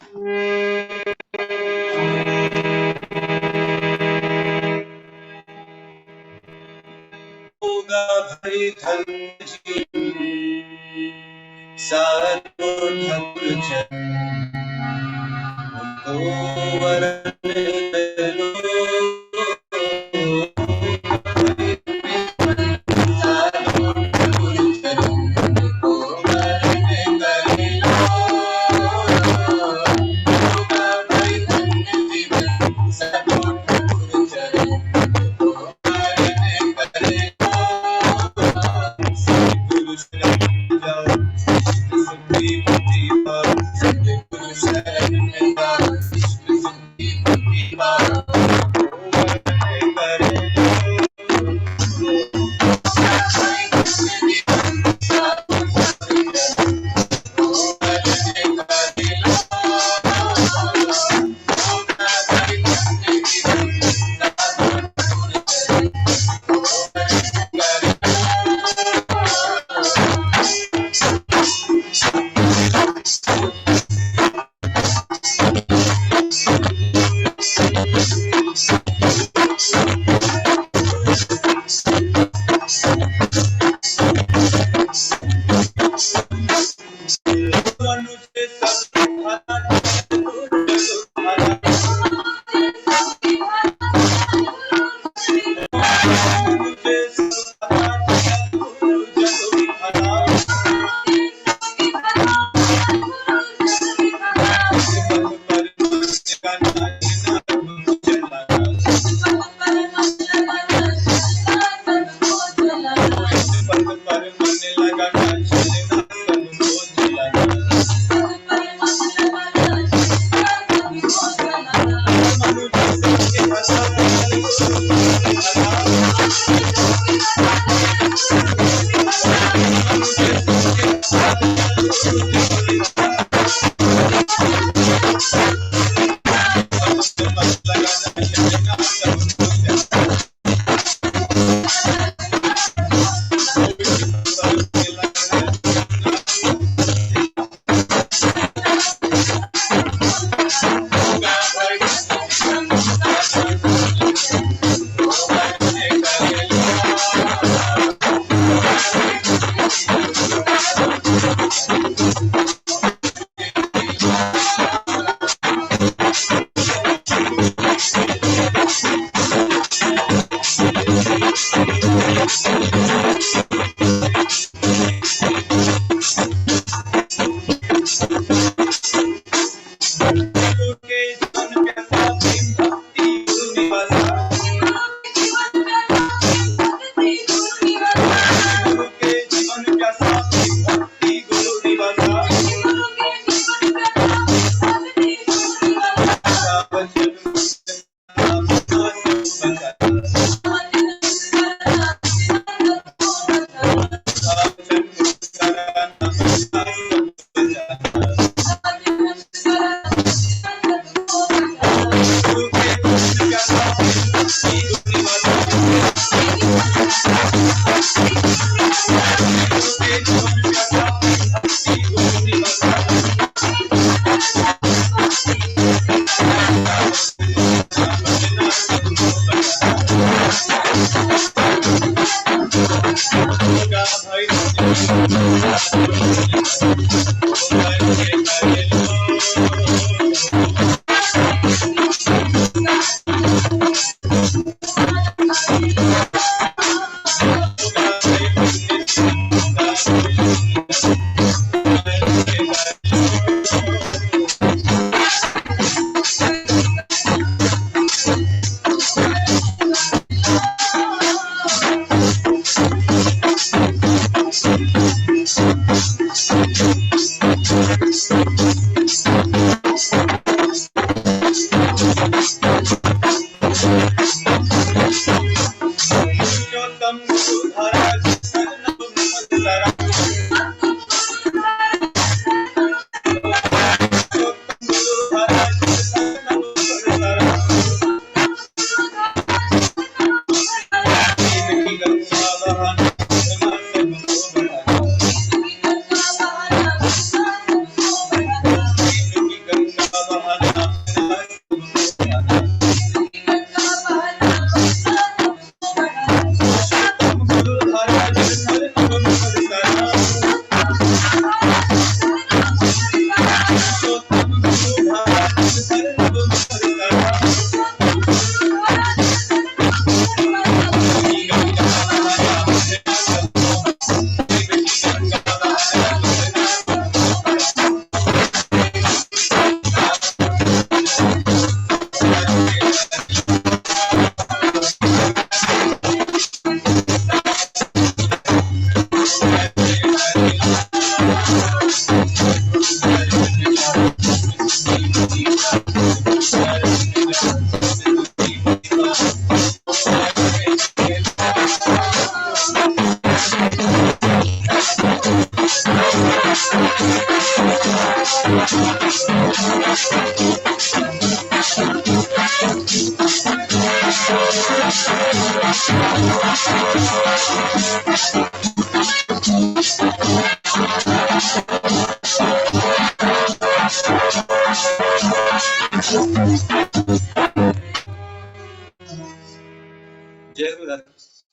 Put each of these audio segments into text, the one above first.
होगा भई धन सारो धन जन उनको वरन करो सारो धन जन उनको वरन करो होगा भई धन जीवन सारो धन जन उनको वरन करो सतगुरु शरण जाओ सुखी मुक्ति पाओ सतगुरु शरण में जाओ सुखी मुक्ति पाओ वरन करे जय गुरुदास।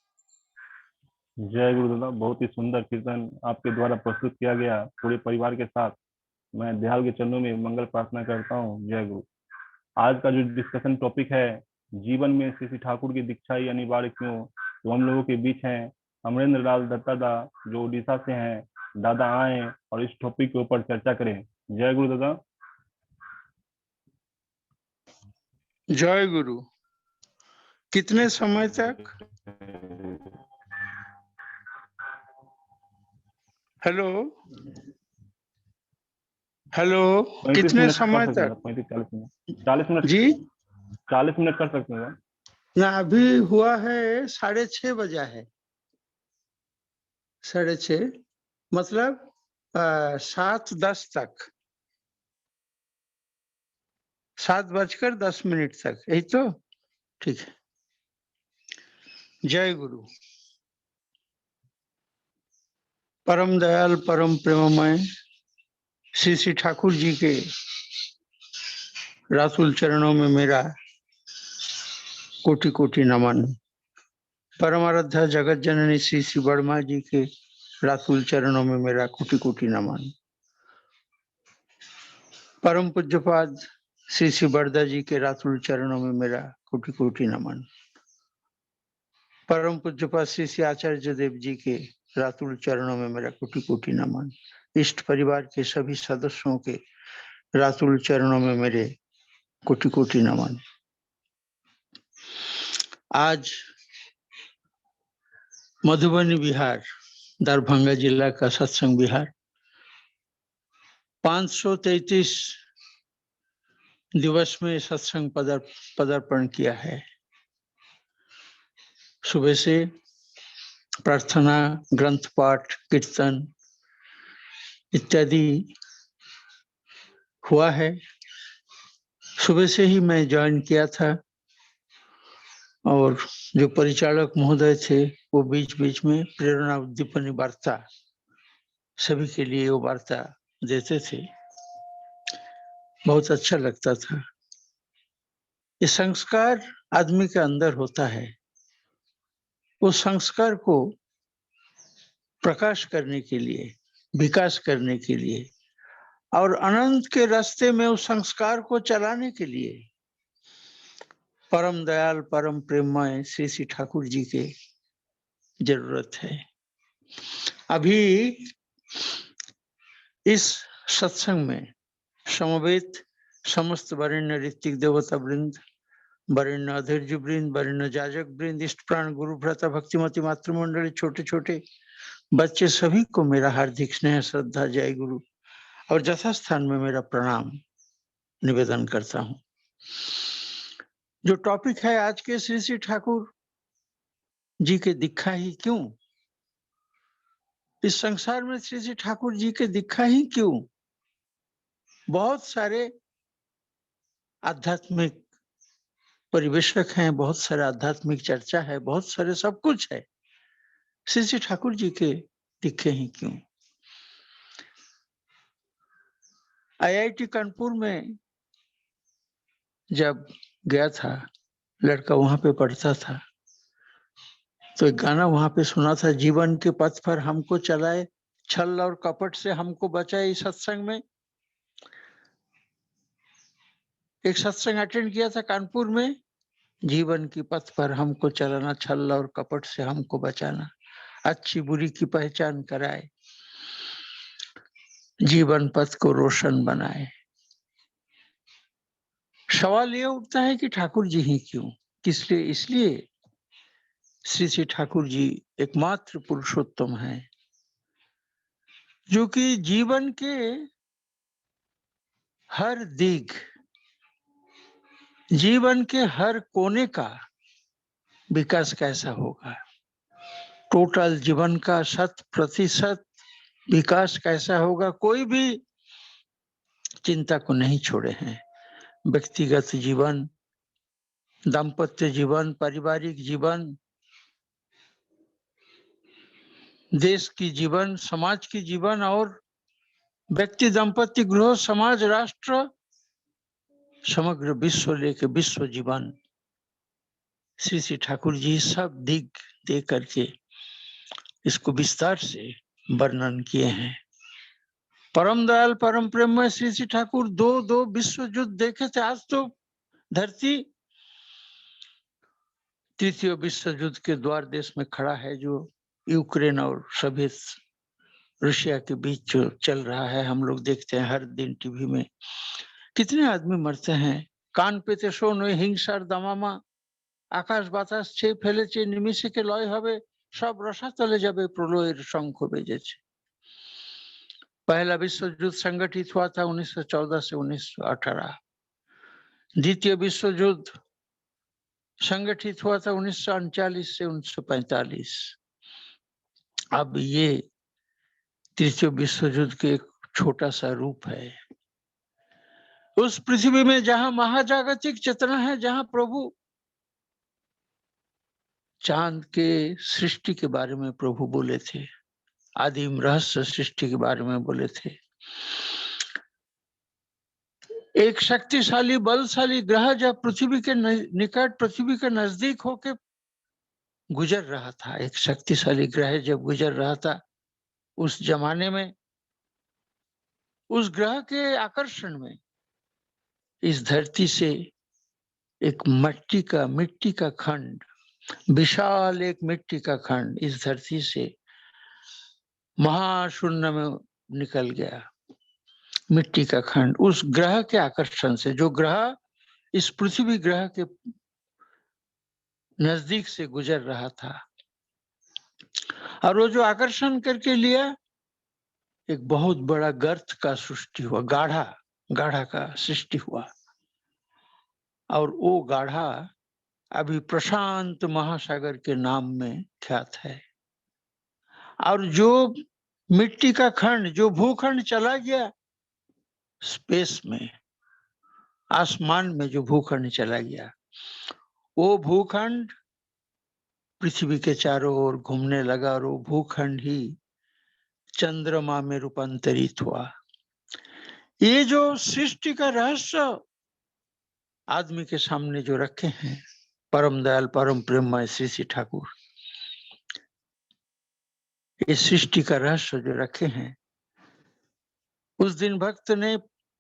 जय गुरुदास। बहुत ही सुंदर कीर्तन आपके द्वारा प्रस्तुत किया गया। पूरे परिवार के साथ मैं दयाल के चरणों में मंगल प्रार्थना करता हूँ। जय गुरु। आज का जो डिस्कशन टॉपिक है, जीवन में श्री श्री ठाकुर की दीक्षा ही अनिवार्य क्यों, तो हम लोगों के बीच हैं अमरेंद्र लाल दत्ता दा, जो उड़ीसा से हैं। दादा आए और इस टॉपिक के ऊपर चर्चा करें। जय गुरु दादा। जय गुरु। कितने समय तक? हेलो हेलो, कितने समय तक? 40 मिनट जी 40 मिनट कर सकते हैं ना? अभी हुआ है 6:30 बजा है। 6:30 मतलब 7:10 तक, 7:10 तक, यही तो ठीक है। जय गुरु। परम दयाल परम प्रेममय श्री श्री ठाकुर जी के रातुल चरणों में मेरा कोटि कोटि नमन। परमाराध्या जगत जननी श्री श्री वर्मा जी के रातुल चरणों में मेरा कोटि कोटि नमन। परम पूज्यपाद श्री श्री बरदा जी के रातुल चरणों में मेरा कोटि कोटि नमन। परम पूज्यपाद श्री श्री आचार्य देव जी के रातुल चरणों में मेरा कोटि कोटि नमन। इष्ट परिवार के सभी सदस्यों के रातुल चरणों में मेरे कोटि कोटि नमन। आज मधुबनी बिहार, दरभंगा जिला का सत्संग विहार 533 दिवस में सत्संग पदार्पण किया है। सुबह से प्रार्थना, ग्रंथ पाठ, कीर्तन इत्यादि हुआ है। सुबह से ही मैं ज्वाइन किया था और जो परिचालक महोदय थे वो बीच बीच में प्रेरणा उद्दीपनी वार्ता सभी के लिए वो वार्ता देते थे। बहुत अच्छा लगता था। ये संस्कार आदमी के अंदर होता है, उस संस्कार को प्रकाश करने के लिए, विकास करने के लिए और अनंत के रास्ते में उस संस्कार को चलाने के लिए परम दयाल परम प्रेममय श्री श्री ठाकुर जी के जरूरत है। अभी इस सत्संग में समवेत समस्त वरेण्य ऋत्विक देवता वृंद, वरेण्य अधीर्य वृंद, वरेण्य जाजक वृंद, इष्ट प्राण गुरु भ्राता भक्तिमती मातृमंडली, छोटे छोटे बच्चे सभी को मेरा हार्दिक स्नेह श्रद्धा जय गुरु और यथास्थान में मेरा प्रणाम निवेदन करता हूँ। जो टॉपिक है आज के, श्री श्री ठाकुर जी के दीक्षा ही क्यों। इस संसार में श्री श्री ठाकुर जी के दीक्षा ही क्यों। बहुत सारे आध्यात्मिक परिवेशक हैं, बहुत सारे आध्यात्मिक चर्चा है, बहुत सारे सब कुछ है। श्री श्री ठाकुर जी के दीक्षे ही क्यों। IIT कानपुर में जब गया था, लड़का वहां पे पढ़ता था, तो एक गाना वहां पे सुना था, जीवन के पथ पर हमको चलाए, छल और कपट से हमको बचाए। इस सत्संग में एक सत्संग अटेंड किया था कानपुर में, जीवन की पथ पर हमको चलाना, छल और कपट से हमको बचाना, अच्छी बुरी की पहचान कराए, जीवन पथ को रोशन बनाए। सवाल ये उठता है कि ठाकुर जी ही क्यों, किस लिए। इसलिए श्री श्री ठाकुर जी एकमात्र पुरुषोत्तम है जो कि जीवन के हर दिग, जीवन के हर कोने का विकास कैसा होगा, टोटल जीवन का 100% विकास कैसा होगा। कोई भी चिंता को नहीं छोड़े हैं। व्यक्तिगत जीवन, दाम्पत्य जीवन, पारिवारिक जीवन, देश की जीवन, समाज की जीवन और व्यक्ति, दाम्पत्य, गृह, समाज, राष्ट्र, समग्र विश्व लेके विश्व जीवन, श्री श्री ठाकुर जी सब दिग दे करके इसको विस्तार से वर्णन किए हैं। परम दयाल परम प्रेममय श्री श्री ठाकुर दो विश्व युद्ध देखे थे। आज तो धरती तृतीय विश्व युद्ध के द्वार देश में खड़ा है, जो यूक्रेन और सभी रशिया के बीच जो चल रहा है। हम लोग देखते हैं हर दिन टीवी में कितने आदमी मरते हैं। कान पेते शोन हिंसार दामामा आकाश बातास छे ফেলেছে নিমিষে লয় হবে सब रसा तले जाबे प्रलয়ের शंख बेजेছে। पहला विश्व युद्ध संगठित हुआ था 1914 से 1918। द्वितीय विश्व युद्ध संगठित हुआ था 1939 से 1945। अब ये तृतीय विश्व युद्ध के एक छोटा सा रूप है। उस पृथ्वी में जहां महाजागतिक चेतना है, जहां प्रभु चांद के सृष्टि के बारे में प्रभु बोले थे, आदिम रहस्य सृष्टि के बारे में बोले थे। एक शक्तिशाली बलशाली ग्रह जब पृथ्वी के निकट, पृथ्वी के नजदीक होके गुजर रहा था, एक शक्तिशाली ग्रह जब गुजर रहा था, उस जमाने में उस ग्रह के आकर्षण में इस धरती से एक मिट्टी का खंड, विशाल एक मिट्टी का खंड इस धरती से महाशून्य में निकल गया। मिट्टी का खंड उस ग्रह के आकर्षण से, जो ग्रह इस पृथ्वी ग्रह के नजदीक से गुजर रहा था, और वो जो आकर्षण करके लिया, एक बहुत बड़ा गर्त का सृष्टि हुआ, गाढ़ा का सृष्टि हुआ। और वो गाढ़ा अभी प्रशांत महासागर के नाम में ख्यात है। और जो मिट्टी का खंड, जो भूखंड चला गया स्पेस में, आसमान में जो भूखंड चला गया, वो भूखंड पृथ्वी के चारों ओर घूमने लगा, और वो भूखंड ही चंद्रमा में रूपांतरित हुआ। ये जो सृष्टि का रहस्य आदमी के सामने जो रखे हैं परम दयाल परम प्रेममय श्री श्री ठाकुर, इस सृष्टि का रहस्य जो रखे हैं, उस दिन भक्त ने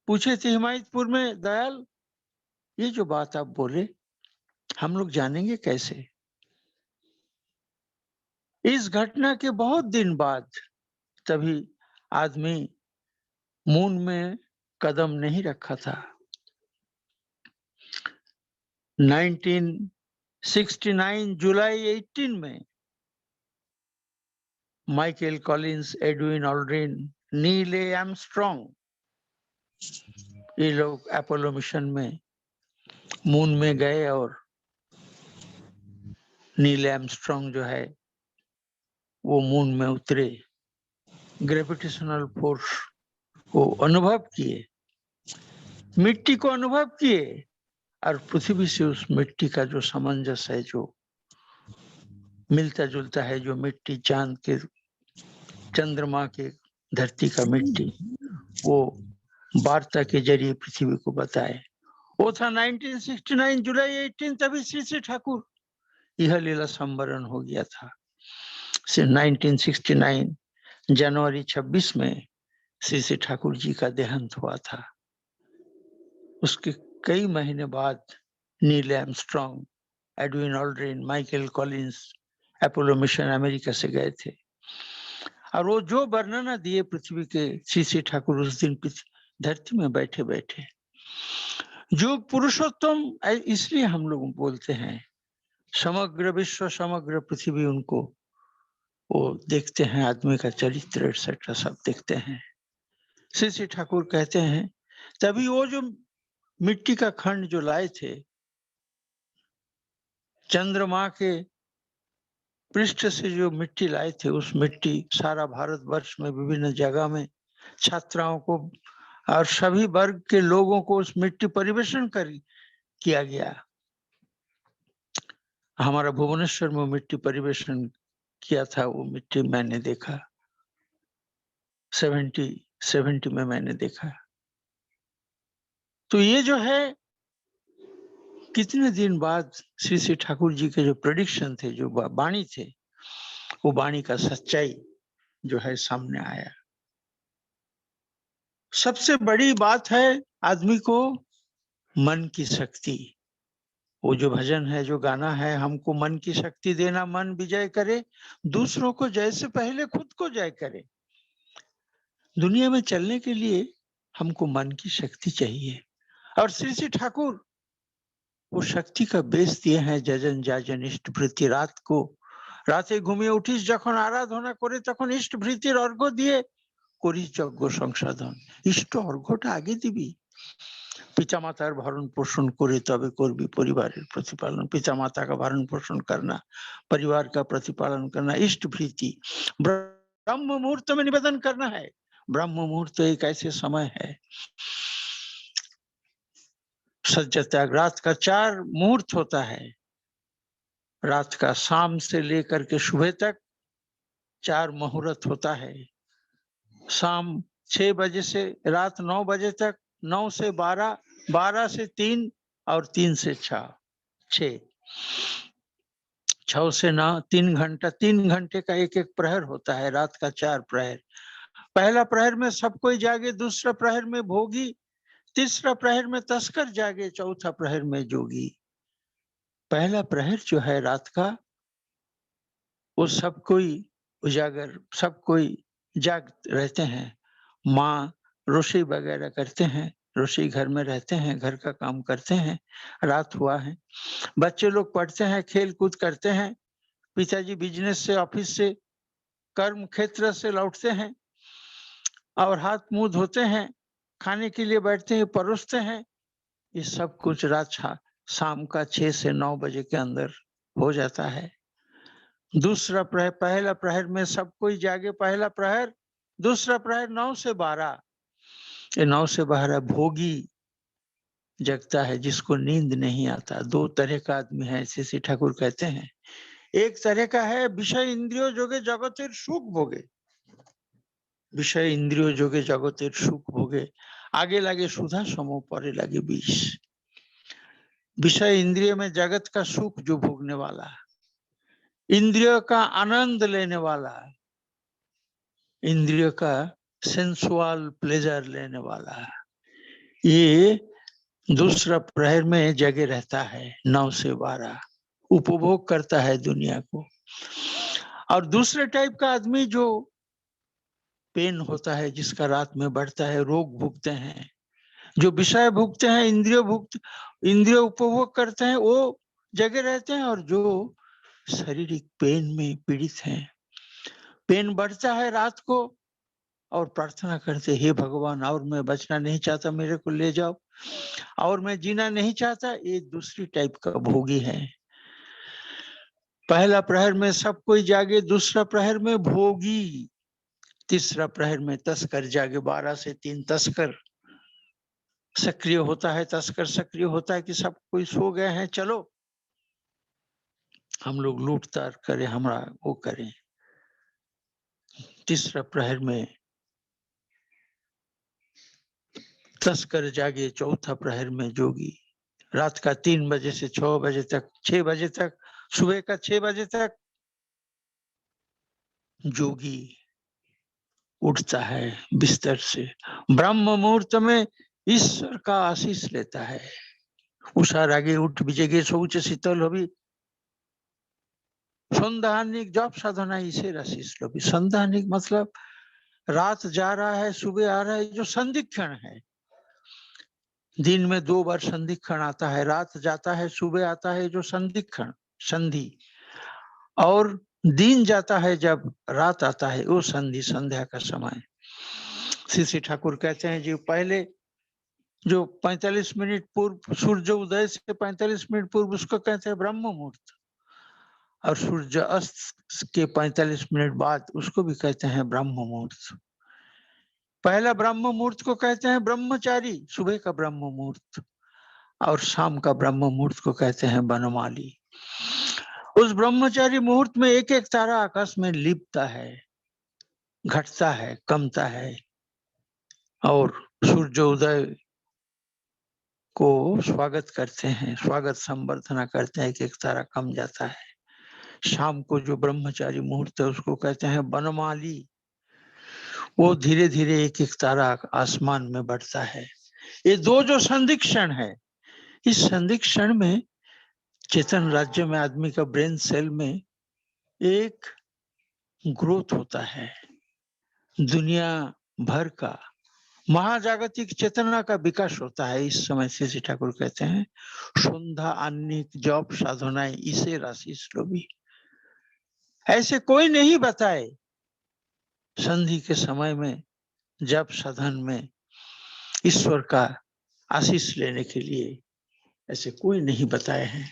पूछे थे हिमायतपुर में, दयाल ये जो बात आप बोले हम लोग जानेंगे कैसे? इस घटना के बहुत दिन बाद तभी आदमी मून में कदम नहीं रखा था। 1969 जुलाई 18 में Michael Collins, Edwin Aldrin, Neil Armstrong, ये लोग अपोलो मिशन में मून में गए, और नील आर्मस्ट्रांग जो है वो मून में उतरे, ग्रेविटेशनल फोर्स को अनुभव किए, मिट्टी को अनुभव किए, और पृथ्वी से उस मिट्टी का जो सामंजस्य है, जो मिलता जुलता है, जो मिट्टी चांद के, चंद्रमा के, धरती का मिट्टी, वो वार्ता के जरिए पृथ्वी को बताए। वो था 1969 जुलाई 18, तभी श्री श्री ठाकुर यह लीला संवरण हो गया था। 1969 जनवरी 26 में श्री श्री ठाकुर जी का देहांत हुआ था। उसके कई महीने बाद Neil Armstrong, Edwin Aldrin, Michael Collins Apollo mission America से गए थे, और वो जो वर्णना दिए पृथ्वी के श्री श्री ठाकुर उस दिन धरती में बैठे बैठे, जो पुरुषोत्तम, इसलिए हम लोग बोलते हैं समग्र विश्व समग्र पृथ्वी उनको वो देखते हैं, आदमी का चरित्र एक्सेट्रा सब देखते हैं। श्री श्री ठाकुर कहते हैं तभी वो जो मिट्टी का खंड जो लाए थे, चंद्रमा के पृष्ठ से जो मिट्टी लाए थे, उस मिट्टी सारा भारतवर्ष में विभिन्न जगह में छात्राओं को और सभी वर्ग के लोगों को उस मिट्टी परिवेशन किया गया। हमारा भुवनेश्वर में मिट्टी परिवेशन किया था, वो मिट्टी मैंने देखा, 70 में मैंने देखा। तो ये जो है कितने दिन बाद श्री श्री ठाकुर जी के जो प्रेडिक्शन थे, जो वाणी थे, वो वाणी का सच्चाई जो है सामने आया। सबसे बड़ी बात है आदमी को मन की शक्ति। वो जो भजन है, जो गाना है, हमको मन की शक्ति देना, मन विजय करे दूसरों को जैसे पहले खुद को जय करे। दुनिया में चलने के लिए हमको मन की शक्ति चाहिए, और श्री श्री ठाकुर वो शक्ति का बेस दिए हैं। जजन जाजन इष्ट भृति, रात को রাতে ঘুমিয়ে উঠিস যখন আরাধনা করে তখন ইষ্ট ভৃতির অর্ঘ্য দিয়ে করিস যজ্ঞ সংসাধন। ইষ্ট অর্ঘ্যটা আগে দিবি, पितामातार भरण पोषण करे तबे करबी परिवारेर प्रतिपालन। पितामाता का भरण पोषण करना, परिवार का प्रतिपालन करना, इष्ट भृति ब्रह्म मुहूर्त में निवेदन करना है। ब्रह्म मुहूर्त एक ऐसे समय है, सज्जा त्याग, रात का 4 मुहूर्त होता है। रात का शाम से लेकर के सुबह तक 4 मुहूर्त होता है। शाम 6 बजे से रात 9 बजे तक, 9 से 12, 12 से 3 और 3 से 6, 6 से 9, 3 घंटा, 3 घंटे का एक एक प्रहर होता है। रात का 4 प्रहर। पहला प्रहर में सब कोई जागे, दूसरा प्रहर में भोगी, तीसरा प्रहर में तस्कर जागे, चौथा प्रहर में जोगी। पहला प्रहर जो है रात का, वो सब कोई उजागर, सब कोई जाग रहते हैं। माँ रोशई वगैरह करते हैं, रोशई घर में रहते हैं, घर का काम करते हैं। रात हुआ है, बच्चे लोग पढ़ते हैं, खेल कूद करते हैं। पिताजी बिजनेस से, ऑफिस से, कर्म क्षेत्र से लौटते हैं और हाथ मुंह धोते हैं, खाने के लिए बैठते हैं, परोसते हैं। ये सब कुछ रात शाम का 6 से 9 बजे के अंदर हो जाता है। दूसरा प्रहर, पहला प्रहर में सब कोई जागे, पहला प्रहर। दूसरा प्रहर 9 से 12। ये 9 से 12 भोगी जगता है, जिसको नींद नहीं आता। 2 तरह का आदमी है, श्री ठाकुर कहते हैं। एक तरह का है विषय इंद्रियों जोगे जगतेर सुख भोगे, विषय इंद्रियों जोगे जगतेर सुख भोगे। आगे लगे सुधा समो, परे लगे विष। विषय इंद्रिय में जगत का सुख जो भोगने वाला, इंद्रियों का आनंद लेने वाला, इंद्रियों का सेंसुअल प्लेजर लेने वाला, ये दूसरा प्रहर में जगे रहता है। 9 से 12 उपभोग करता है दुनिया को। और दूसरे टाइप का आदमी जो पेन होता है, जिसका रात में बढ़ता है, रोग भुगते हैं, जो विषय भुगते हैं, इंद्रिय उपभोग करते हैं, वो जगे रहते हैं। और जो शारीरिक पेन में पीड़ित हैं, पेन बढ़ता है रात को, और प्रार्थना करते, हे भगवान, और मैं बचना नहीं चाहता, मेरे को ले जाओ, और मैं जीना नहीं चाहता। ये दूसरी टाइप का भोगी है। पहला प्रहर में सब कोई जागे, दूसरा प्रहर में भोगी, तीसरा प्रहर में तस्कर जागे। 12 से 3 तस्कर सक्रिय होता है। तस्कर सक्रिय होता है कि सब कोई सो गए हैं, चलो हम लोग लूटतार करें, हमारा वो करें। तीसरा प्रहर में तस्कर जागे, चौथा प्रहर में जोगी। रात का 3 बजे से 6 बजे तक, 6 बजे तक, सुबह का 6 बजे तक जोगी उठता है बिस्तर से। ब्रह्म मुहूर्त में ईश्वर का आशीष लेता है। उषार आगे उठ जगे शौच शीतल हबी, संध्यानिक जप साधना ईश्वर आशीष लबी। संध्यानिक मतलब रात जा रहा है, सुबह आ रहा है, जो संधिक्षण है। दिन में 2 बार संधिक्षण आता है, रात जाता है, सुबह आता है, जो संधिक्षण, संधि। और दिन जाता है जब रात आता है, वो संधि, संध्या का समय। श्री ठाकुर कहते हैं जी, पहले जो 45 मिनट पूर्व, सूर्य उदय से 45 मिनट पूर्व, उसको कहते हैं ब्रह्म मुहूर्त। और सूर्य अस्त के 45 मिनट बाद उसको भी कहते हैं ब्रह्म मुहूर्त। पहला ब्रह्म मुहूर्त को कहते हैं ब्रह्मचारी, सुबह का ब्रह्म मुहूर्त, और शाम का ब्रह्म मुहूर्त को कहते हैं बनमाली। उस ब्रह्मचारी मुहूर्त में एक एक तारा आकाश में लिपता है, घटता है, कमता है, और सूर्योदय को स्वागत करते हैं, स्वागत संबर्धना करते हैं, एक एक तारा कम जाता है। शाम को जो ब्रह्मचारी मुहूर्त है उसको कहते हैं बनमाली, वो धीरे धीरे एक एक तारा आसमान में बढ़ता है। ये दो जो संधिक्षण है, इस संधिक्षण में चेतन राज्य में आदमी का ब्रेन सेल में एक ग्रोथ होता है, दुनिया भर का महाजागतिक चेतना का विकास होता है। इस समय श्री ठाकुर कहते हैं सन्ध्या आन्निक जप साधनाएं इसे राशि श्लोभी। ऐसे कोई नहीं बताए संधि के समय में जप साधन में ईश्वर का आशीष लेने के लिए, ऐसे कोई नहीं बताए हैं।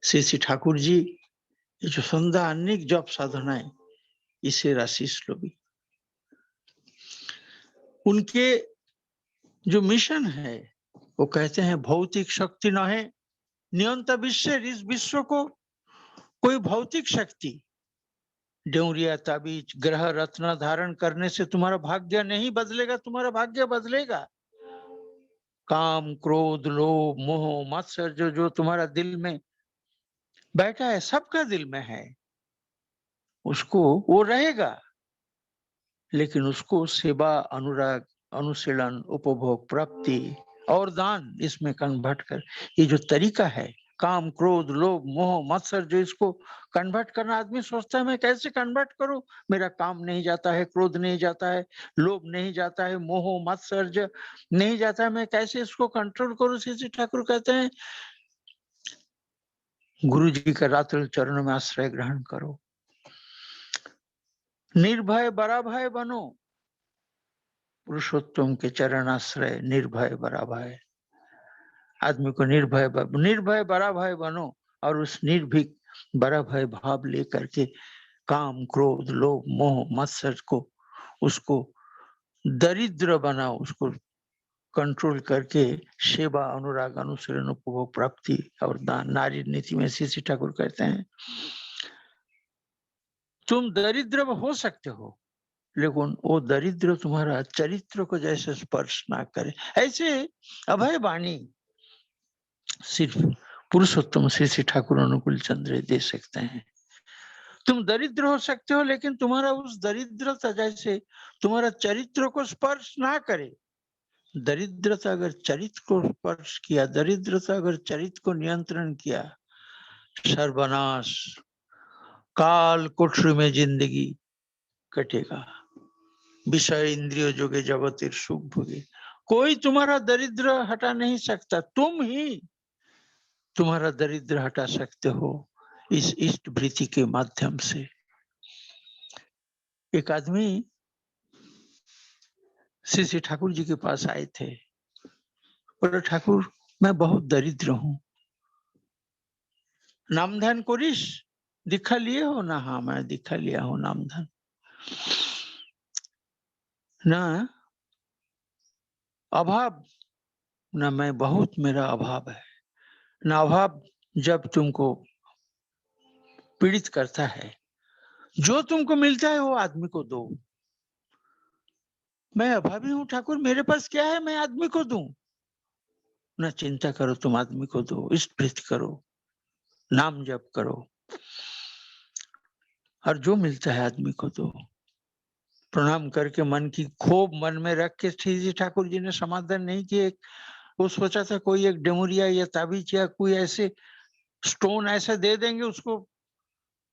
श्री ठाकुर जी ये जो सन्ध्या आन्निक जप साधनाएं इसे राशि श्लोभी, उनके जो मिशन है वो कहते हैं भौतिक शक्ति न है नियंता विश्व, इस विश्व को कोई भौतिक शक्ति डेउरिया ताबीज ग्रह रत्न धारण करने से तुम्हारा भाग्य नहीं बदलेगा, तुम्हारा भाग्य बदलेगा। काम क्रोध लोभ मोह मत्सर जो तुम्हारा दिल में बैठा है, सबका दिल में है, उसको वो रहेगा, लेकिन उसको सेवा अनुराग अनुशीलन उपभोग प्राप्ति और दान इसमें कन्वर्ट कर, ये जो तरीका है काम क्रोध लोभ मोह मत्सर, जो इसको कन्वर्ट करना, आदमी सोचता है मैं कैसे कन्वर्ट करूं, मेरा काम नहीं जाता है, क्रोध नहीं जाता है, लोभ नहीं जाता है, मोह मत्सर नहीं जाता है, मैं कैसे इसको कंट्रोल करूं। श्री ठाकुर कहते हैं गुरु जी का रात्रि चरणों में आश्रय ग्रहण करो, निर्भय बड़ा भय बनो, पुरुषोत्तम के चरण आश्रय निर्भय बड़ा भय, आदमी को निर्भय बड़ा भय बनो, और उस निर्भीक बड़ा भय भाव लेकर के काम क्रोध लोभ मोह मत्सर को उसको दरिद्र बनाओ, उसको कंट्रोल करके सेवा अनुराग अनुसरण उपभोग प्राप्ति और दान। नारी नीति में श्री ठाकुर कहते हैं तुम दरिद्र हो सकते हो, लेकिन वो दरिद्र तुम्हारा चरित्र को जैसे स्पर्श ना करे। ऐसे अभय वाणी सिर्फ पुरुषोत्तम श्री ठाकुर अनुकूल चंद्र दे सकते हैं। तुम दरिद्र हो सकते हो, लेकिन तुम्हारा उस दरिद्रता जैसे तुम्हारा चरित्र को स्पर्श ना करे। दरिद्रता अगर चरित्र को स्पर्श किया, दरिद्रता अगर चरित्र को नियंत्रण किया, सर्वनाश, काल कोठरी में जिंदगी कटेगा, विषय इंद्रियों जोगे जगतेर सुख भोगे। कोई तुम्हारा दरिद्र हटा नहीं सकता, तुम ही तुम्हारा दरिद्र हटा सकते हो इस इष्ट वृत्ति के माध्यम से। एक आदमी श्री ठाकुर जी के पास आए थे, बोले ठाकुर मैं बहुत दरिद्र हूँ, नाम ध्यान कोरिस, दीक्षा लिए हो ना? हाँ मैं दीक्षा लिया हूँ नाम ध्यान ना, अभाव ना, मैं बहुत मेरा अभाव है ना। अभाव जब तुमको पीड़ित करता है, जो तुमको मिलता है वो आदमी को दो। मैं अभावी हूँ ठाकुर, मेरे पास क्या है मैं आदमी को दूं? ना चिंता करो, तुम आदमी को दो, इष्ट करो, नाम जप करो, और जो मिलता है आदमी को दो। प्रणाम करके मन की खोब मन में रख के श्री ठाकुर जी ने समाधान नहीं किए। वो सोचा था कोई एक डेमोरिया या ताबीज या कोई ऐसे स्टोन ऐसे दे देंगे, उसको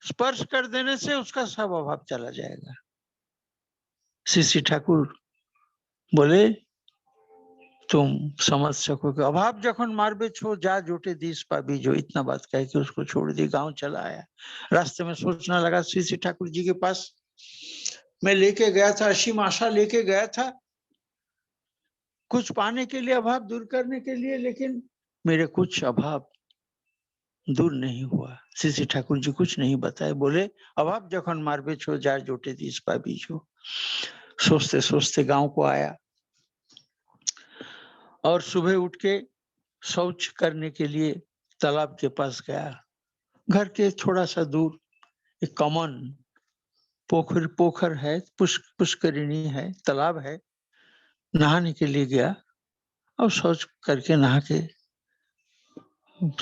स्पर्श कर देने से उसका सब अभाव चला जाएगा। श्री ठाकुर बोले तुम समझ सकोगे, अभाव जखन मारबे छो जा जोटे दिस पाबी जो, इतना बात कह के उसको छोड़ दी, गांव चला आया। रास्ते में सोचने लगा श्री ठाकुर जी के पास मैं लेके गया था, असीम आशा लेके गया था कुछ पाने के लिए, अभाव दूर करने के लिए, लेकिन मेरे कुछ अभाव दूर नहीं हुआ। श्री ठाकुर जी कुछ नहीं बताए, बोले अभाव जखन मारबे छो जा जोटे दिस पाबी जो, सोचते सोचते गांव को आया और सुबह उठ के शौच करने के लिए तालाब के पास गया। घर के थोड़ा सा दूर एक कॉमन पोखर है, पुष्करिणी है, तालाब है, नहाने के लिए गया और शौच करके नहा के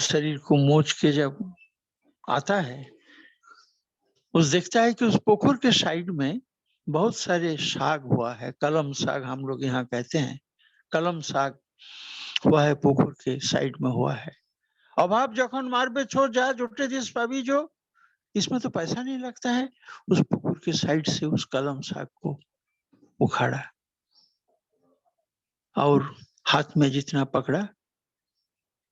शरीर को मोच के जब आता है, उस देखता है कि उस पोखर के साइड में बहुत सारे साग हुआ है, कलम साग हम लोग यहाँ कहते हैं, कलम साग हुआ है, पोखर के साइड में हुआ है। अब आप जखन मारबे छो जा जुटे दिस पाबी जो, इसमें तो पैसा नहीं लगता है। उस पोखर के साइड से उस कलम साग को उखाड़ा और हाथ में जितना पकड़ा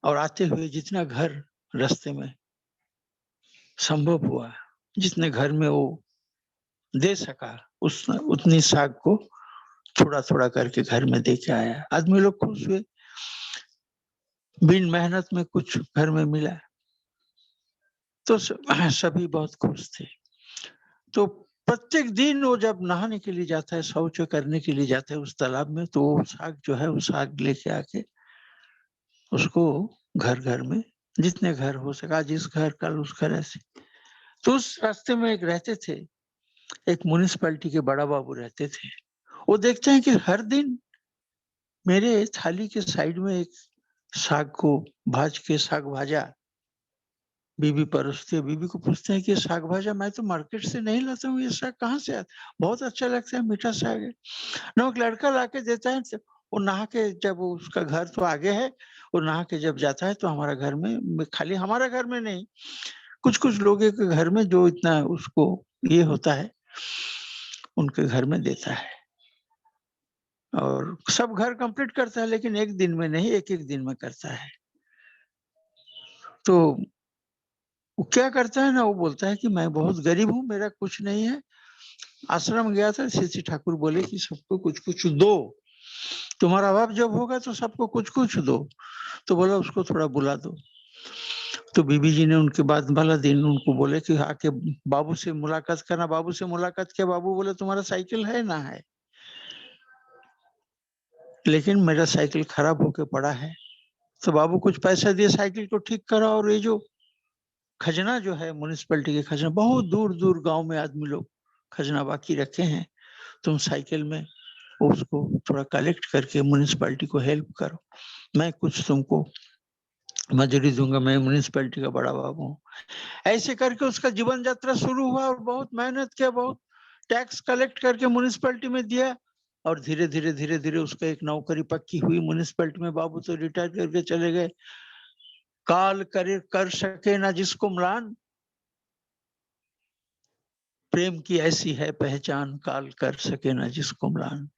और आते हुए जितना घर रास्ते में संभव हुआ, जितने घर में वो दे सका, उतनी साग को थोड़ा थोड़ा करके घर में दे के आया। आदमी लोग खुश हुए, बिन मेहनत में कुछ घर में मिला तो सभी बहुत खुश थे। तो प्रत्येक दिन वो जब नहाने के लिए जाता है, शौच करने के लिए जाता है उस तालाब में, तो वो साग जो है वो साग लेके आके उसको घर घर में जितने घर हो सका, जिस घर कल उस घर ऐसे। तो उस रास्ते में एक रहते थे, एक म्युनिसिपैलिटी के बड़ा बाबू रहते थे। वो देखते हैं कि हर दिन मेरे थाली के साइड में एक साग को भाज के साग भाजा बीबी परोसती है। बीबी को पूछते हैं कि साग भाजा मैं तो मार्केट से नहीं लाता हूँ, ये साग कहाँ से आता? बहुत अच्छा लगता है, मीठा साग है ना। एक लड़का लाके देता है, वो नहा के जब उसका घर तो आगे है, वो नहा के जब जाता है तो हमारा घर में, खाली हमारा घर में नहीं, कुछ कुछ लोगों के घर में जो इतना उसको ये होता है, उनके घर में देता है। और सब घर कंप्लीट करता है, लेकिन एक दिन में नहीं, एक एक दिन में करता है। तो वो क्या करता है ना, वो बोलता है कि मैं बहुत गरीब हूँ, मेरा कुछ नहीं है। आश्रम गया था, श्री ठाकुर बोले कि सबको कुछ कुछ दो, तुम्हारा अभाव जब होगा तो सबको कुछ कुछ दो। तो बोला उसको थोड़ा बुला दो। तो बीबी जी ने उनके बाद वाला दिन उनको बोले कि आके बाबू से मुलाकात करना। बाबू से मुलाकात किया, बाबू बोले तुम्हारा साइकिल है ना? है, लेकिन मेरा साइकिल खराब होके पड़ा है। तो बाबू कुछ पैसा दिए, साइकिल को ठीक करा। और ये जो खजना जो है म्युनिसिपैलिटी के खजना, बहुत दूर दूर गांव में आदमी लोग खजना बाकी रखे हैं, तुम साइकिल में उसको थोड़ा कलेक्ट करके म्युनिसिपैलिटी को हेल्प करो, मैं कुछ तुमको मजूरी दूंगा, मैं म्युनिसिपैलिटी का बड़ा बाबू हूँ। ऐसे करके उसका जीवन यात्रा शुरू हुआ और बहुत मेहनत किया, बहुत टैक्स कलेक्ट करके म्युनिसिपैलिटी में दिया। और धीरे धीरे धीरे धीरे उसका एक नौकरी पक्की हुई म्युनिसिपैलिटी में। बाबू तो रिटायर करके चले गए। काल कर सके ना जिसको म्लान, प्रेम की ऐसी है पहचान, काल कर सके ना जिसको म्लान।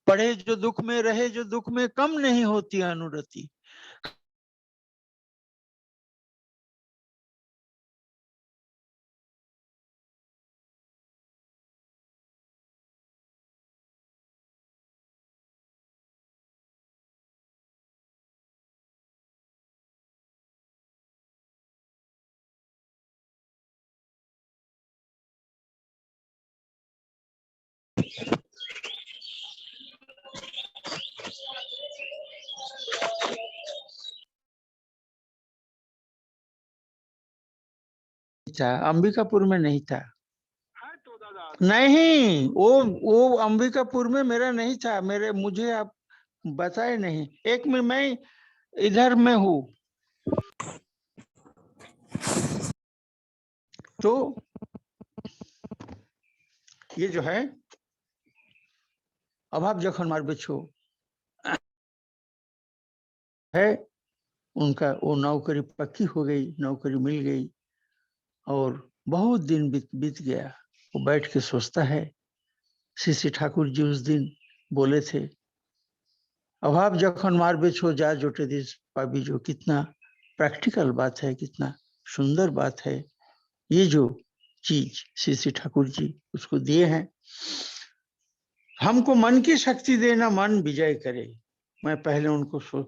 पढ़े जो दुख में, रहे जो दुख में, कम नहीं होती अनुरति। अंबिकापुर में नहीं था। नहीं, वो अंबिकापुर में मेरा नहीं था। मुझे आप बताए नहीं। एक मिनट, मैं इधर में हूँ। तो ये जो है अभाव जखन मार बिछो है, उनका वो नौकरी पक्की हो गई, नौकरी मिल गई। और बहुत दिन बीत गया। वो बैठ के सोचता है, श्री ठाकुर जी उस दिन बोले थे, अभाव जखन मार बेचो जा जोटे दिस पाबी जो। कितना प्रैक्टिकल बात है, कितना सुंदर बात है। ये जो चीज श्री ठाकुर जी उसको दिए हैं, हमको मन की शक्ति देना, मन विजय करे। मैं पहले उनको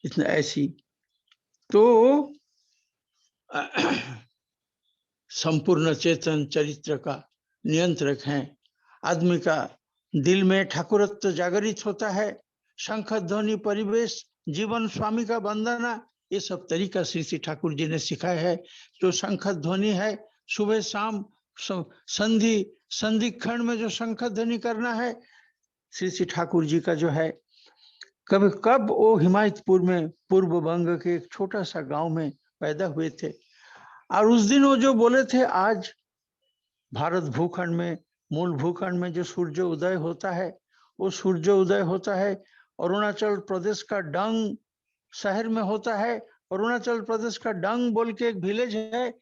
इतना ऐसी तो संपूर्ण चेतन चरित्र का नियंत्रक हैं। आदमी का दिल में ठाकुरत्व जागृत होता है। शंख ध्वनि परिवेश जीवन स्वामी का वंदना, ये सब तरीका श्री श्री ठाकुर जी ने सिखाया है। जो शंख ध्वनि है सुबह शाम संधि क्षण में जो शंख ध्वनि करना है, श्री श्री ठाकुर जी का जो है, कब वो हिमायतपुर में पूर्व बंग के एक छोटा सा गांव में पैदा हुए थे, और उस दिन वो जो बोले थे, आज भारत भूखंड में, मूल भूखंड में जो सूर्य उदय होता है, वो सूर्य उदय होता है अरुणाचल प्रदेश का डंग शहर में होता है। अरुणाचल प्रदेश का डंग बोल के एक विलेज है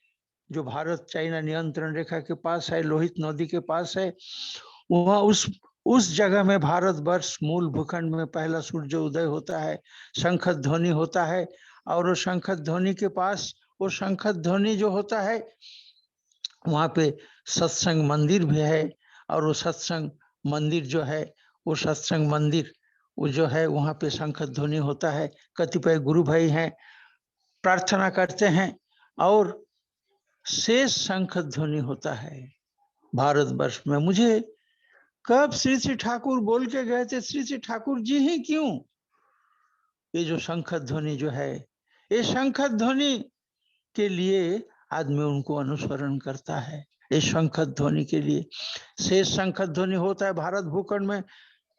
जो भारत चाइना नियंत्रण रेखा के पास है, लोहित नदी के पास है। वहाँ उस जगह में भारतवर्ष मूल भूखंड में पहला सूर्य उदय होता है, शंख ध्वनि होता है। और वो शंख ध्वनि के पास, वो शंख ध्वनि जो होता है, वहाँ पे सत्संग मंदिर भी है। और वो सत्संग मंदिर जो है, वो सत्संग मंदिर वो जो है, वहाँ पे शंख ध्वनि होता है। कतिपय गुरु भाई हैं, प्रार्थना करते हैं और शेष शंख ध्वनि होता है भारतवर्ष में। मुझे कब श्री श्री ठाकुर बोल के गए थे, श्री श्री ठाकुर जी ही क्यों, ये जो शंख ध्वनि जो है, ये शंख ध्वनि के लिए आदमी उनको अनुसरण करता है। ये शंख ध्वनि के लिए शेष शंख ध्वनि होता है भारत भूखंड में।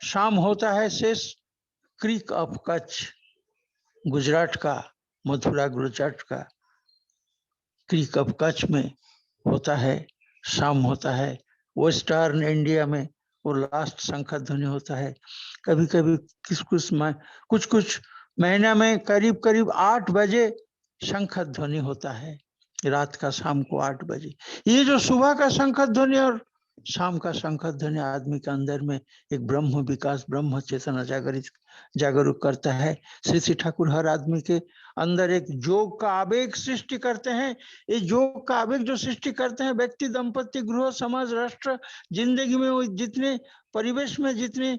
शाम होता है शेष क्रीक ऑफ कच्छ, गुजरात का, मथुरा गुजरात का क्रीक ऑफ कच्छ में होता है, शाम होता है। वेस्टर्न इंडिया में वो लास्ट शंख ध्वनि होता है। कभी कभी कुछ कुछ महीना में करीब करीब 8 बजे शंख ध्वनि होता है, रात का, शाम को 8 बजे। ये जो सुबह का शंख ध्वनि और शाम का शंख ध्वनि आदमी के अंदर में एक ब्रह्म विकास, ब्रह्म चेतना जागरूक करता है। श्री श्री ठाकुर हर आदमी के अंदर एक जोग का आवेग सृष्टि करते हैं। ये जोग का आवेग जो सृष्टि करते हैं, व्यक्ति, दंपत्ति, गृह, समाज, राष्ट्र, जिंदगी में वो जितने परिवेश में, जितने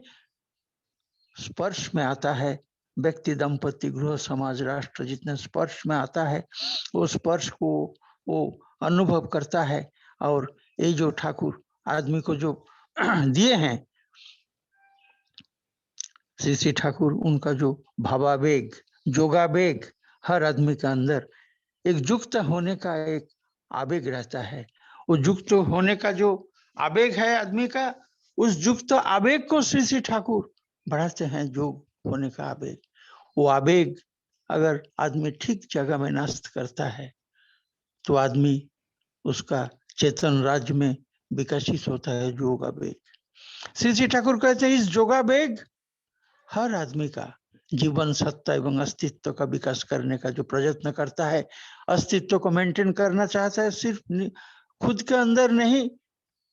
स्पर्श में आता है, व्यक्ति, दंपत्ति, गृह, समाज, राष्ट्र जितने स्पर्श में आता है, वो स्पर्श को वो अनुभव करता है। और ये जो ठाकुर आदमी को जो दिए हैं श्री श्री ठाकुर, उनका जो भावावेग, जोगावेग हर आदमी के अंदर एक युक्त होने का एक आवेग रहता है। वो युक्त होने का जो आवेग है आदमी का, उस युक्त आवेग को श्री श्री ठाकुर बढ़ाते हैं, योग होने का आवेग। वो आवेग अगर आदमी ठीक जगह में नष्ट करता है तो आदमी उसका चेतन राज्य में विकसित होता है योग आवेग। श्री श्री ठाकुर कहते हैं इस योगावेग हर आदमी का जीवन सत्ता एवं अस्तित्व का विकास करने का जो प्रयत्न करता है, अस्तित्व को मेंटेन करना चाहता है, सिर्फ खुद के अंदर नहीं,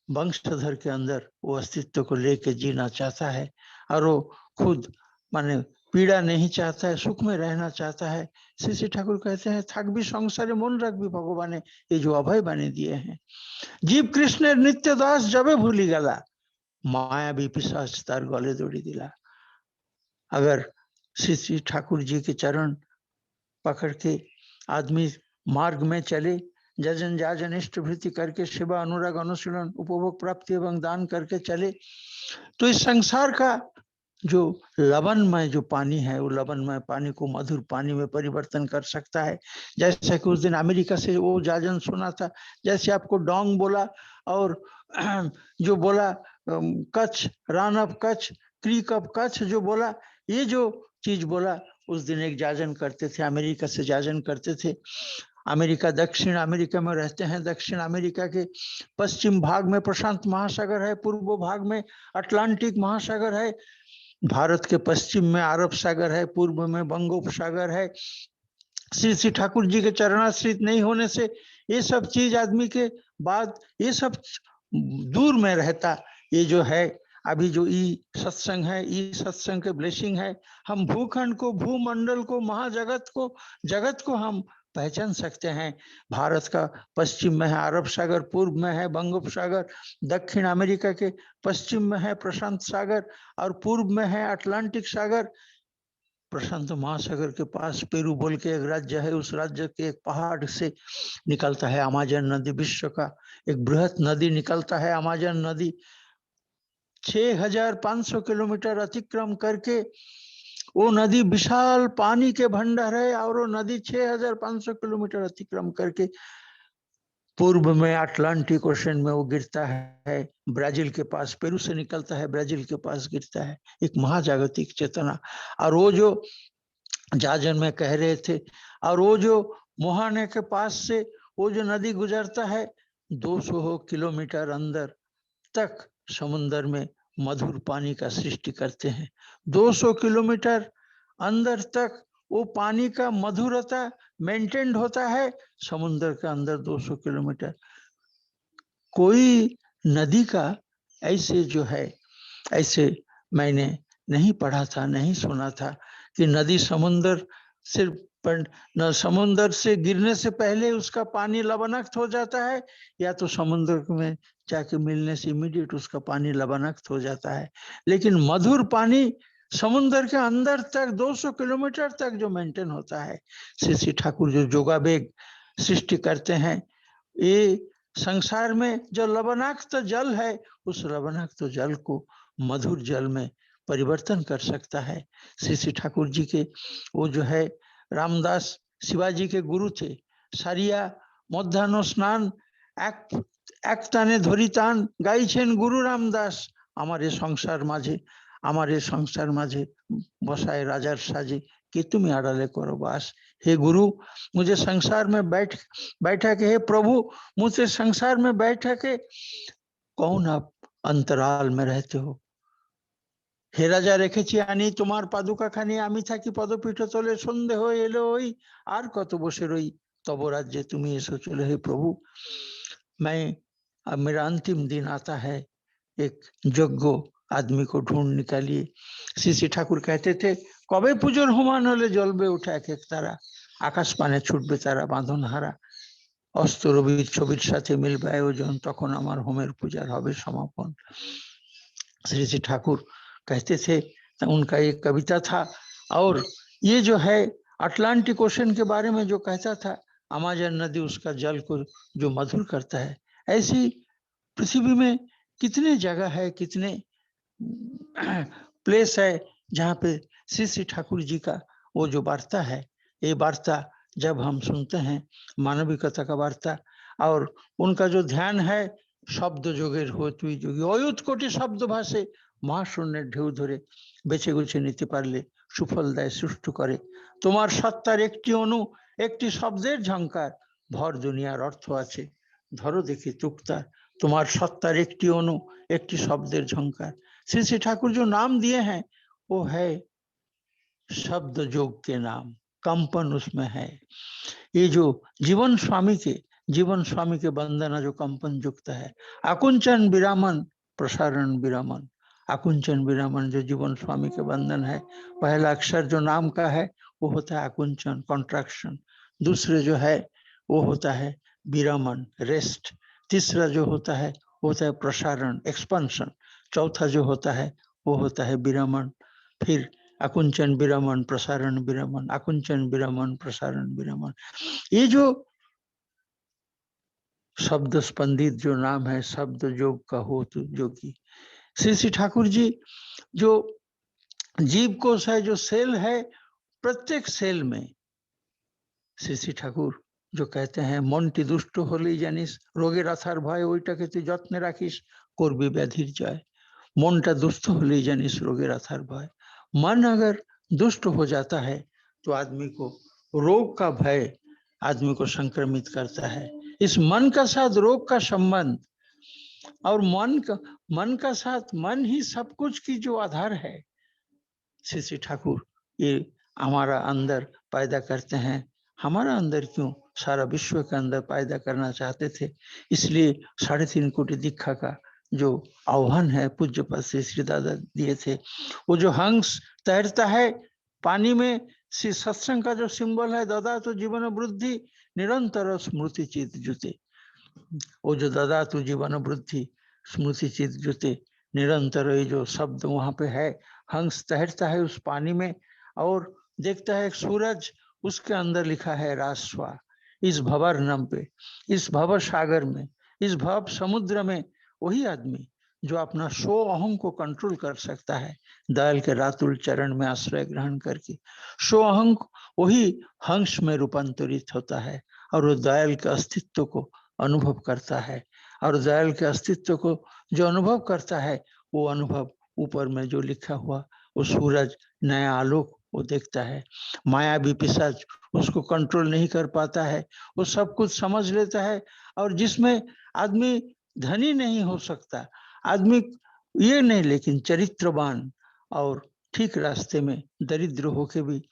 वंशधर के अंदर वो अस्तित्व को लेके जीना चाहता है। और वो खुद माने पीड़ा नहीं चाहता है, सुख में रहना चाहता है। श्री श्री ठाकुर कहते हैं থাকবি সংসারে মন রাখবি ভগবানে, ये जो अभय बने दिए हैं। जीव कृष्ण नित्य दास जबे भूली गला, माया भी पिशाच तार गले दौड़ी दिला। अगर श्री श्री ठाकुर जी के चरण पकड़ के आदमी मार्ग में चले, जजन जाजन इष्ट भृति करके सेवा अनुराग अनुशीलन उपभोग प्राप्ति एवं दान करके चले, तो इस संसार का जो लवणमय जो पानी है, वो लवणमय पानी को मधुर पानी में परिवर्तन कर सकता है। जैसे कि उस दिन अमेरिका से वो जाजन सुना था, जैसे आपको डोंग बोला और जो बोला Kutch, Rann of Kutch, creek of Kutch जो बोला, ये जो चीज बोला, उस दिन एक जाजन करते थे, अमेरिका से जाजन करते थे। अमेरिका, दक्षिण अमेरिका में रहते हैं। दक्षिण अमेरिका के पश्चिम भाग में प्रशांत महासागर है, पूर्व भाग में अटलांटिक महासागर है, भारत के पश्चिम में अरब सागर है, पूर्व में बंगोपसागर है। श्री श्री ठाकुर जी के चरणाश्रित नहीं होने से ये सब चीज आदमी के बाद ये सब दूर में रहता। ये जो है अभी जो ई सत्संग है, ई सत्संग के ब्लेसिंग है, हम भूखंड को, भूमंडल को, महाजगत को, जगत को हम पहचान सकते हैं। भारत का पश्चिम में है अरब सागर, पूर्व में है बंगोपसागर, दक्षिण अमेरिका के पश्चिम में है प्रशांत सागर और पूर्व में है अटलांटिक सागर। प्रशांत महासागर के पास पेरू बोल के एक राज्य है, उस राज्य के एक पहाड़ से निकलता है अमेजन नदी, विश्व का एक बृहत नदी निकलता है अमेजन नदी। 6,500 किलोमीटर अतिक्रम करके वो नदी विशाल पानी के भंडार है, और वो नदी 6,500 किलोमीटर अतिक्रम करके पूर्व में अटलांटिक ओशन में वो गिरता है, ब्राजील के पास, पेरू से निकलता है, ब्राजील के पास गिरता है। एक महाजागतिक चेतना। और वो जो जाजन में कह रहे थे, और वो जो मोहाने के पास से वो जो नदी गुजरता है 200 किलोमीटर अंदर तक समुद्र में मधुर पानी का सृष्टि करते हैं। 200 किलोमीटर अंदर तक वो पानी का मधुरता मेंटेन्ड होता है समुद्र के अंदर 200 किलोमीटर। कोई नदी का ऐसे जो है, ऐसे मैंने नहीं पढ़ा था, नहीं सुना था कि नदी समुद्र सिर्फ न समुद्र से गिरने से पहले उसका पानी लवणाक्त हो जाता है, या तो समुद्र में जाके मिलने से इमीडिएट उसका पानी लवणाक्त हो जाता है। लेकिन मधुर पानी समुद्र के अंदर तक 200 किलोमीटर तक जो मेंटेन होता है। श्री ठाकुर जो जोगावेग सृष्टि करते हैं, ये संसार में जो लवणाक्त जल है, उस लवणाक्त जल को मधुर जल में परिवर्तन कर सकता है। श्री ठाकुर जी के वो जो है रामदास शिवाजी के गुरु थे। सारिया मध्याह्न स्नान एक ताने धरी तान गाइছেন गुरु रामदास, हमारे संसार माझे, हमारे संसार माझे बसाए राजार साजे, कि तुम आड़ाले करो बास। हे गुरु, मुझे संसार में बैठा के, हे प्रभु मुझे संसार में बैठा के कौन आप अंतराल में रहते हो। हे राजा रेखेছি আনি তোমার পাদুকা খানি, আমি থাকি পদপীঠ তলে, সন্ধে হয়ে এলো ওই আর কত বসে রই তব राज्य তুমি এসো চলে। हे प्रभु, मैं अब मेरा अंतिम दिन आता है, एक যোগ্য आदमी को ढूंढ निकालिए। श्री ठाकुर कहते थे, কবে পুজোর হোমান হলে জ্বলবে ওঠে এক এক তারা, আকাশ পানে ছুটবে তারা বাঁধন হারা, অস্ত রবির ছবির সাথে মিলবে আয়োজন, তখন আমার হোমের পূজার হবে সমাপন। श्री ठाकुर कहते थे, उनका एक कविता था। और ये जो है अटलांटिक ओशन के बारे में जो कहता था, अमाजन नदी उसका जल को जो मधुर करता है। ऐसी पृथ्वी में कितने जगह है, कितने प्लेस है जहाँ पे श्री ठाकुर जी का वो जो वार्ता है, ये वार्ता जब हम सुनते हैं, मानविकता का वार्ता, और उनका जो ध्यान है शब्द जोगेर हो तुई जोगी, अयुत कोटि शब्द भाषे महाशून्যের ঢেউ ধরে বেছে গুছে নিতে পারলে সুফল দেয় সুষ্ঠু করে। তোমার সত্তার একটি অণু একটি শব্দের ঝংকার, ভর দুনিয়ার অর্থ আছে ধরো দেখি তুক্তার। তোমার সত্তার একটি অণু একটি শব্দের ঝংকার। श्री ठाकुर जो नाम दिए हैं वो है शब्द जोग के नाम, कंपन उसमें है। ये जो जीवन स्वामी के वंदना जो कंपन युक्त है, आकुंचन विरामन प्रसारण विरामन। आकुंचन विरामन जो जीवन स्वामी के बंधन है, पहला अक्षर जो नाम का है वो होता है आकुंचन, कॉन्ट्रैक्शन। दूसरे जो है वो होता है विरामन, रेस्ट। तीसरा जो होता है वो होता है प्रसारण, एक्सपेंशन। चौथा जो होता है वो होता है विरामन। फिर आकुंचन विरामन प्रसारण विरामन, आकुंचन विरामन प्रसारण विरामन। ये जो शब्द स्पंदित जो नाम है, शब्द जोग का हो तो जोगी। श्री ठाकुर जी जो जीव कोश है, जो सेल है, प्रत्येक सेल में श्री ठाकुर जो कहते हैं, मनटी दुष्ट होलेई जानिस रोगेर आथार भय, ओइटाके तुई যত্নে राखिस करबি व्याधिर जय। मनटा दुष्ट होलेई जानिस रोगेर आथार भय। मन अगर दुष्ट हो जाता है तो आदमी को रोग का भय आदमी को संक्रमित करता है। इस मन का साथ रोग का संबंध, और मन का साथ मन ही सब कुछ की जो आधार है। श्री ठाकुर ये हमारा अंदर पैदा करते हैं। हमारा अंदर क्यों, सारा विश्व के अंदर पैदा करना चाहते थे। इसलिए 3.5 कोटि दीक्षा का जो आह्वान है पूज्यपाद श्री दादा दिए थे। वो जो हंस तैरता है पानी में, श्री सत्संग का जो सिंबल है, दादा तो जीवन वृद्धि निरंतर स्मृति चित जुते। वो जो दादा तो जीवन वृद्धि स्मृति चित जुते निरंतर, ये जो शब्द वहां पे है, हंस तैरता है उस पानी में और देखता है एक सूरज, उसके अंदर लिखा है रास्वा। इस भवर नम पे, इस भव सागर में, इस भव समुद्र में वही आदमी जो अपना शो अहम को कंट्रोल कर सकता है, दयाल के रातुल चरण में आश्रय ग्रहण करके, शो अहम वही हंस में रूपांतरित होता है और वो दयाल के अस्तित्व को अनुभव करता है। और दयाल के अस्तित्व को जो अनुभव करता है, वो अनुभव ऊपर में जो लिखा हुआ वो सूरज, नया आलोक वो देखता है। मायावी पिशाच उसको कंट्रोल नहीं कर पाता है, वो सब कुछ समझ लेता है। और जिसमें आदमी धनी नहीं हो सकता, आदमी ये नहीं, लेकिन चरित्रवान और ठीक रास्ते में, दरिद्र होके भी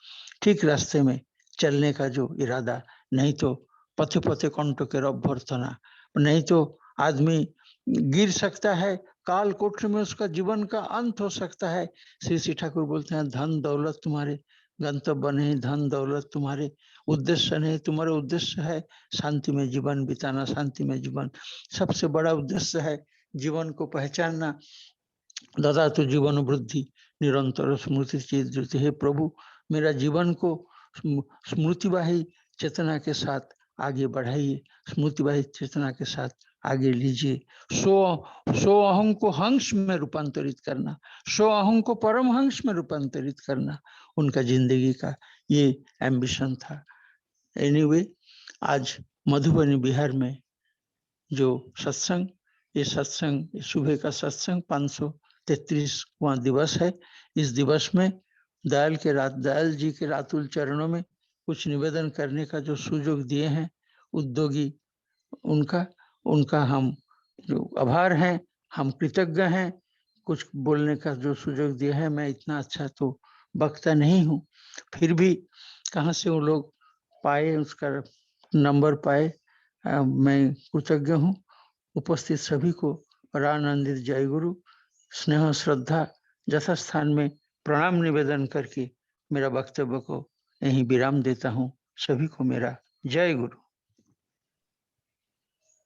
ठीक रास्ते में चलने का जो इरादा, नहीं तो पथे पथे कंठ के अभ्यर्थना, नहीं तो आदमी गिर सकता है, काल कोठरी में उसका जीवन का अंत हो सकता है। श्री श्री ठाकुर बोलते हैं, धन दौलत तुम्हारे गंतव्य नहीं, धन दौलत तुम्हारे उद्देश्य नहीं, तुम्हारा उद्देश्य है शांति में जीवन बिताना, शांति में जीवन। सबसे बड़ा उद्देश्य है जीवन को पहचानना। दादा तो जीवन वृद्धि निरंतर स्मृति चित। हे प्रभु, मेरा जीवन को स्मृतिवाही चेतना के साथ आगे बढ़ाइए, स्मृतिवाही चेतना के साथ आगे लीजिए। सो अहं को हंस में रूपांतरित करना, सो अहं को परमहंस में रूपांतरित करना, उनका जिंदगी का ये एम्बिशन था। एनीवे, आज मधुबनी बिहार में जो सत्संग, ये सत्संग सुबह का सत्संग 533वां दिवस है। इस दिवस में दयाल जी के रातुल चरणों में कुछ निवेदन करने का जो सुयोग दिए हैं उद्योगी, उनका हम जो आभार हैं, हम कृतज्ञ हैं। कुछ बोलने का जो सुयोग दिया है, मैं इतना अच्छा तो वक्ता नहीं हूँ, फिर भी कहाँ से वो लोग पाए, उसका नंबर पाए, मैं कृतज्ञ हूँ। उपस्थित सभी को परानंदित जय गुरु, स्नेह श्रद्धा यथास्थान में प्रणाम निवेदन करके मेरा वक्तव्य को यहीं विराम देता हूँ। सभी को मेरा जय गुरु।